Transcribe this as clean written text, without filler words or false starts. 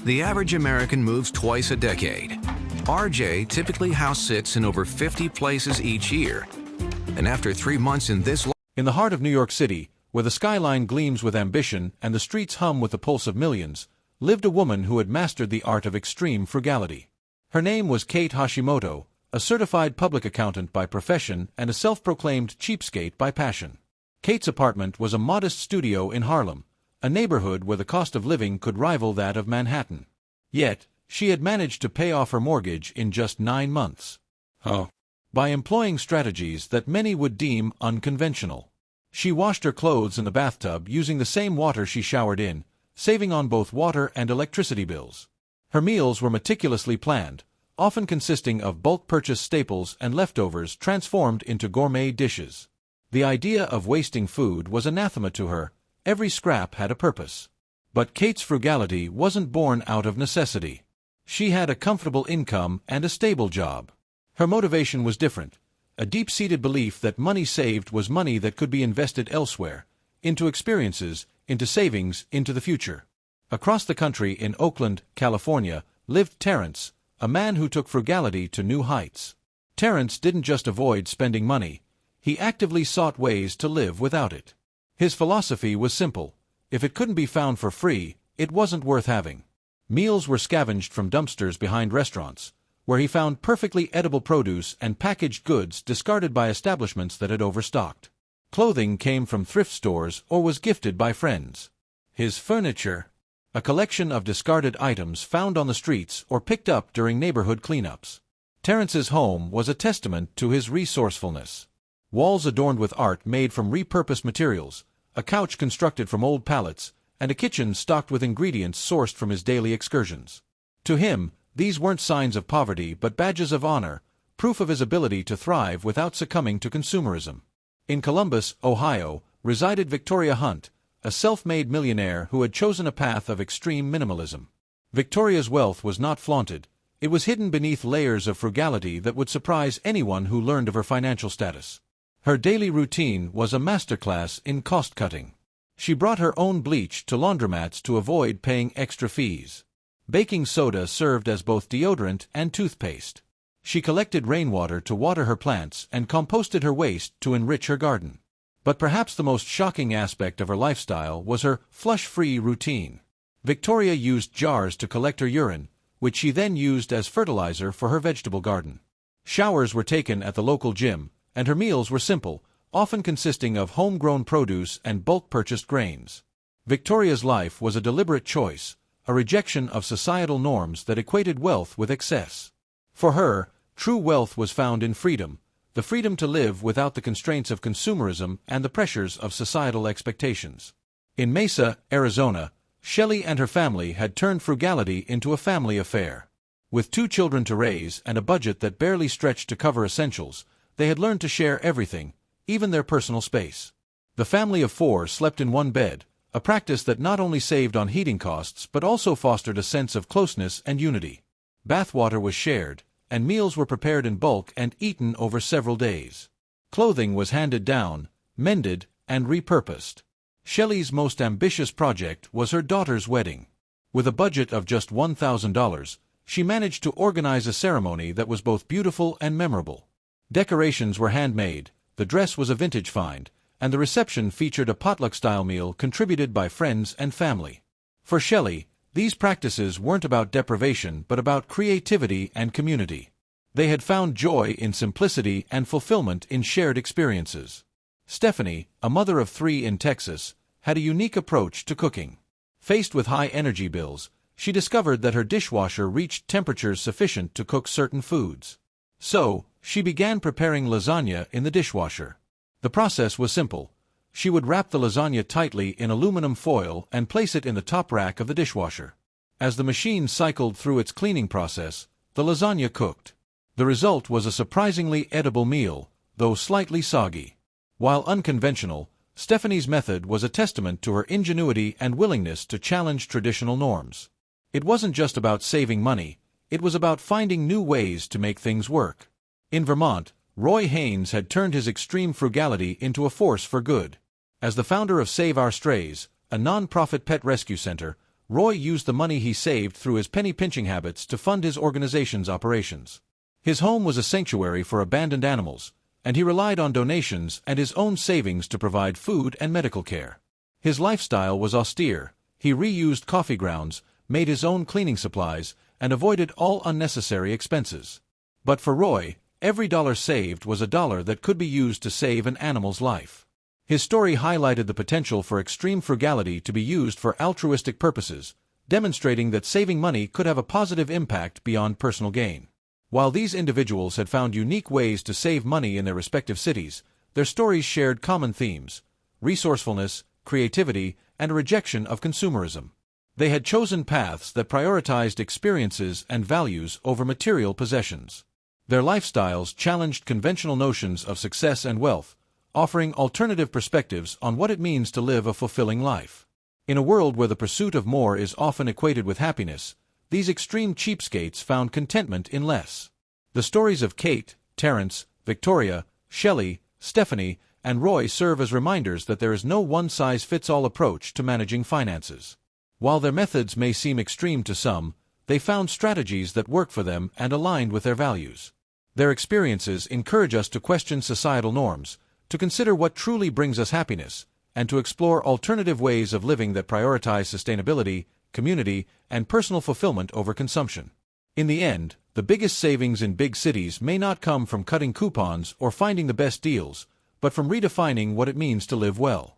The average American moves twice a decade. RJ typically house sits in over 50 places each year. And after 3 months in this In the heart of New York City, where the skyline gleams with ambition and the streets hum with the pulse of millions, lived a woman who had mastered the art of extreme frugality. Her name was Kate Hashimoto, a certified public accountant by profession and a self-proclaimed cheapskate by passion. Kate's apartment was a modest studio in Harlem, a neighborhood where the cost of living could rival that of Manhattan. Yet, she had managed to pay off her mortgage in just 9 months. By employing strategies that many would deem unconventional. She washed her clothes in the bathtub using the same water she showered in, saving on both water and electricity bills. Her meals were meticulously planned, often consisting of bulk purchase staples and leftovers transformed into gourmet dishes. The idea of wasting food was anathema to her. Every scrap had a purpose. But Kate's frugality wasn't born out of necessity. She had a comfortable income and a stable job. Her motivation was different, a deep-seated belief that money saved was money that could be invested elsewhere, into experiences, into savings, into the future. Across the country in Oakland, California, lived Terrence, a man who took frugality to new heights. Terrence didn't just avoid spending money, he actively sought ways to live without it. His philosophy was simple: if it couldn't be found for free, it wasn't worth having. Meals were scavenged from dumpsters behind restaurants, where he found perfectly edible produce and packaged goods discarded by establishments that had overstocked. Clothing came from thrift stores or was gifted by friends. His furniture, a collection of discarded items found on the streets or picked up during neighborhood cleanups. Terrence's home was a testament to his resourcefulness. Walls adorned with art made from repurposed materials, a couch constructed from old pallets, and a kitchen stocked with ingredients sourced from his daily excursions. To him, these weren't signs of poverty but badges of honor, proof of his ability to thrive without succumbing to consumerism. In Columbus, Ohio, resided Victoria Hunt, a self-made millionaire who had chosen a path of extreme minimalism. Victoria's wealth was not flaunted, it was hidden beneath layers of frugality that would surprise anyone who learned of her financial status. Her daily routine was a masterclass in cost-cutting. She brought her own bleach to laundromats to avoid paying extra fees. Baking soda served as both deodorant and toothpaste. She collected rainwater to water her plants and composted her waste to enrich her garden. But perhaps the most shocking aspect of her lifestyle was her flush-free routine. Victoria used jars to collect her urine, which she then used as fertilizer for her vegetable garden. Showers were taken at the local gym, and her meals were simple, often consisting of homegrown produce and bulk-purchased grains. Victoria's life was a deliberate choice, a rejection of societal norms that equated wealth with excess. For her, true wealth was found in freedom, the freedom to live without the constraints of consumerism and the pressures of societal expectations. In Mesa, Arizona, Shelley and her family had turned frugality into a family affair. With 2 children to raise and a budget that barely stretched to cover essentials, they had learned to share everything, even their personal space. The family of 4 slept in one bed, a practice that not only saved on heating costs but also fostered a sense of closeness and unity. Bathwater was shared, and meals were prepared in bulk and eaten over several days. Clothing was handed down, mended, and repurposed. Shelley's most ambitious project was her daughter's wedding. With a budget of just $1,000, she managed to organize a ceremony that was both beautiful and memorable. Decorations were handmade, the dress was a vintage find, and the reception featured a potluck-style meal contributed by friends and family. For Shelley, these practices weren't about deprivation but about creativity and community. They had found joy in simplicity and fulfillment in shared experiences. Stephanie, a mother of 3 in Texas, had a unique approach to cooking. Faced with high energy bills, she discovered that her dishwasher reached temperatures sufficient to cook certain foods. So, she began preparing lasagna in the dishwasher. The process was simple. She would wrap the lasagna tightly in aluminum foil and place it in the top rack of the dishwasher. As the machine cycled through its cleaning process, the lasagna cooked. The result was a surprisingly edible meal, though slightly soggy. While unconventional, Stephanie's method was a testament to her ingenuity and willingness to challenge traditional norms. It wasn't just about saving money, it was about finding new ways to make things work. In Vermont, Roy Haynes had turned his extreme frugality into a force for good. As the founder of Save Our Strays, a non-profit pet rescue center, Roy used the money he saved through his penny-pinching habits to fund his organization's operations. His home was a sanctuary for abandoned animals, and he relied on donations and his own savings to provide food and medical care. His lifestyle was austere. He reused coffee grounds, made his own cleaning supplies, and avoided all unnecessary expenses. But for Roy, every dollar saved was a dollar that could be used to save an animal's life. His story highlighted the potential for extreme frugality to be used for altruistic purposes, demonstrating that saving money could have a positive impact beyond personal gain. While these individuals had found unique ways to save money in their respective cities, their stories shared common themes: resourcefulness, creativity, and a rejection of consumerism. They had chosen paths that prioritized experiences and values over material possessions. Their lifestyles challenged conventional notions of success and wealth, offering alternative perspectives on what it means to live a fulfilling life. In a world where the pursuit of more is often equated with happiness, these extreme cheapskates found contentment in less. The stories of Kate, Terrence, Victoria, Shelley, Stephanie, and Roy serve as reminders that there is no one-size-fits-all approach to managing finances. While their methods may seem extreme to some, they found strategies that work for them and aligned with their values. Their experiences encourage us to question societal norms, to consider what truly brings us happiness, and to explore alternative ways of living that prioritize sustainability, community, and personal fulfillment over consumption. In the end, the biggest savings in big cities may not come from cutting coupons or finding the best deals, but from redefining what it means to live well.